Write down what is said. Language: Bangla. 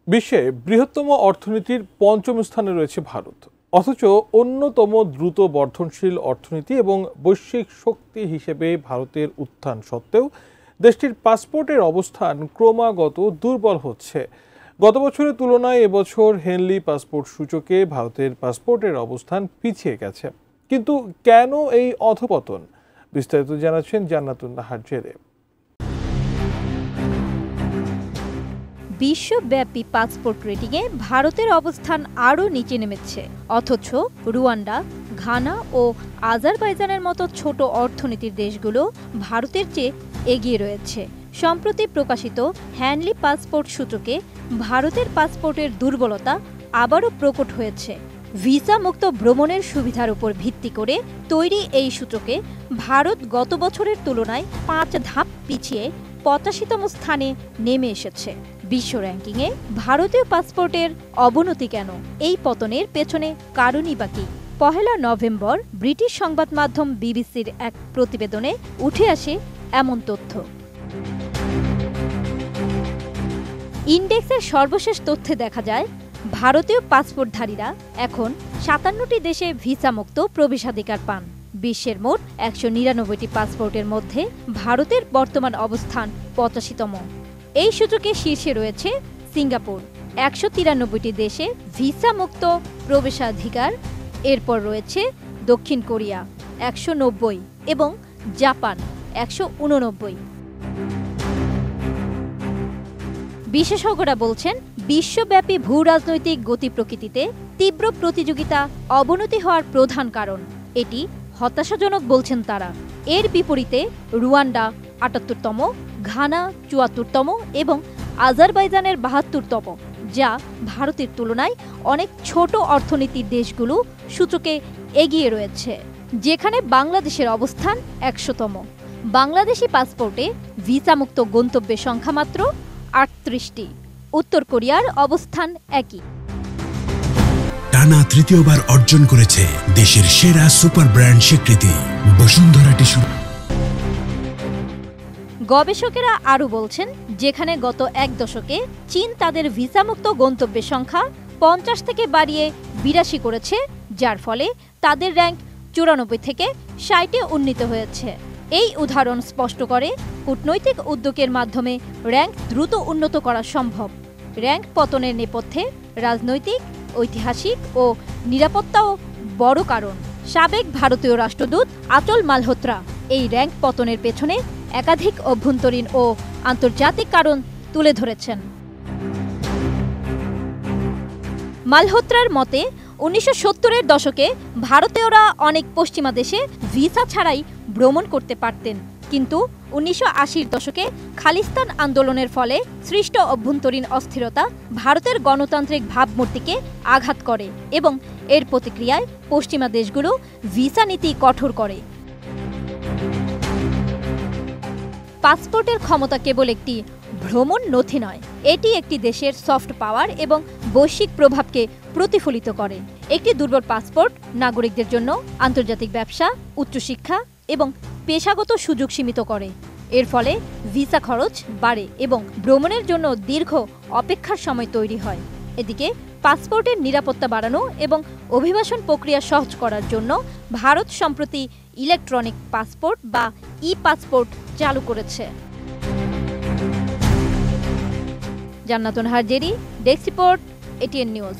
বিশ্বে বৃহত্তম অর্থনীতির পঞ্চম স্থানে রয়েছে ভারত, অথচ অন্যতম দ্রুত বর্ধনশীল অর্থনীতি এবং বৈশ্বিক শক্তি হিসেবে ভারতের উত্থান সত্ত্বেও দেশটির পাসপোর্টের অবস্থান ক্রমাগত দুর্বল হচ্ছে। গত বছরের তুলনায় এবছর হেনলি পাসপোর্ট সূচকে ভারতের পাসপোর্টের অবস্থান পিছিয়ে গেছে। কিন্তু কেন এই অধপতন? বিস্তারিত জানাচ্ছেন জান্নাতুন নাহার জেরে। বিশ্বব্যাপী পাসপোর্ট রেটিংয়ে ভারতের অবস্থান আরও নিচে নেমেছে, অথচ রুয়ান্ডা, ঘানা ও আজারবাইজানের মতো ছোট অর্থনীতির দেশগুলো ভারতের চেয়ে এগিয়ে রয়েছে। সম্প্রতি প্রকাশিত হেনলি পাসপোর্ট সূচকে ভারতের পাসপোর্টের দুর্বলতা আবারও প্রকট হয়েছে। ভিসা মুক্ত ভ্রমণের সুবিধার উপর ভিত্তি করে তৈরি এই সূচকে ভারত গত বছরের তুলনায় 5 ধাপ পিছিয়ে 85তম স্থানে নেমে এসেছে। বিশ্ব র্যাঙ্কিংয়ে ভারতীয় পাসপোর্টের অবনতি কেন? এই পতনের পেছনে কারণই বা কি? 1 নভেম্বর ব্রিটিশ সংবাদ মাধ্যম বিবিসির এক প্রতিবেদনে উঠে আসে এমন তথ্য। ইন্ডেক্সের সর্বশেষ তথ্যে দেখা যায়, ভারতীয় পাসপোর্টধারীরা এখন 57টি দেশে ভিসামুক্ত প্রবেশাধিকার পান। বিশ্বের মোট 199টি পাসপোর্টের মধ্যে ভারতের বর্তমান অবস্থান 85তম। এই সূচকে শীর্ষে রয়েছে সিঙ্গাপুর, 193টি দেশে ভিসামুক্ত প্রবেশাধিকার। এরপর রয়েছে দক্ষিণ কোরিয়া 190 এবং জাপান 189। বিশেষজ্ঞরা বলছেন, বিশ্বব্যাপী ভূ রাজনৈতিক গতি প্রকৃতিতে তীব্র প্রতিযোগিতা অবনতি হওয়ার প্রধান কারণ। এটি হতাশাজনক বলছেন তারা। এর বিপরীতে রুয়ান্ডা 78তম, ঘানা 74তম এবং আজারবাইজানের 72তম, যা ভারতের তুলনায় অনেক ছোট অর্থনীতির দেশগুলো সূচকে এগিয়ে রয়েছে। যেখানে বাংলাদেশের অবস্থান 100তম। বাংলাদেশি পাসপোর্টে ভিসামুক্ত গন্তব্যের সংখ্যা মাত্র 38টি। উত্তর কোরিয়ার অবস্থান একই। টানা তৃতীয়বার অর্জন করেছে দেশের সেরা সুপার ব্র্যান্ড স্বীকৃতি বসুন্ধরা টিস্যু। গবেষকেরা আরও বলছেন, যেখানে গত এক দশকে চীন তাদের ভিসামুক্ত গন্তব্যের সংখ্যা 50 থেকে বাড়িয়ে 82 করেছে, যার ফলে তাদের র্যাঙ্ক 94 থেকে 60-এ উন্নীত হয়েছে। এই উদাহরণ স্পষ্ট করে, কূটনৈতিক উদ্যোগের মাধ্যমে র্যাঙ্ক দ্রুত উন্নত করা সম্ভব। র্যাঙ্ক পতনের নেপথ্যে রাজনৈতিক, ঐতিহাসিক ও নিরাপত্তাও বড় কারণ। সাবেক ভারতীয় রাষ্ট্রদূত আচল মালহোত্রা এই র্যাঙ্ক পতনের পেছনে একাধিক অভ্যন্তরীণ ও আন্তর্জাতিক কারণ তুলে ধরেছেন। মালহোত্রার মতে, 1970-এর দশকে ভারতীয়রা অনেক পশ্চিমা দেশে ভিসা ছাড়াই ভ্রমণ করতে পারতেন, কিন্তু 1980-র দশকে খালিস্তান আন্দোলনের ফলে সৃষ্ট অভ্যন্তরীণ অস্থিরতা ভারতের গণতান্ত্রিক ভাবমূর্তিকে আঘাত করে এবং এর প্রতিক্রিয়ায় পশ্চিমা দেশগুলো ভিসা নীতি কঠোর করে। পাসপোর্টের ক্ষমতা কেবল একটি ভ্রমণ নথি নয়, এটি একটি দেশের সফট পাওয়ার এবং বৈশ্বিক প্রভাবকে প্রতিফলিত করে। একটি দুর্বল পাসপোর্ট নাগরিকদের জন্য আন্তর্জাতিক ব্যবসা, উচ্চশিক্ষা এবং পেশাগত সুযোগ সীমিত করে। এর ফলে ভিসা খরচ বাড়ে এবং ভ্রমণের জন্য দীর্ঘ অপেক্ষার সময় তৈরি হয়। এদিকে পাসপোর্টের নিরাপত্তা বাড়ানো এবং অভিবাসন প্রক্রিয়া সহজ করার জন্য ভারত সম্প্রতি ইলেকট্রনিক পাসপোর্ট বা ই-পাসপোর্ট চালু করেছে। জান্নাতুন Nahar Jerry, desk report, ATN news.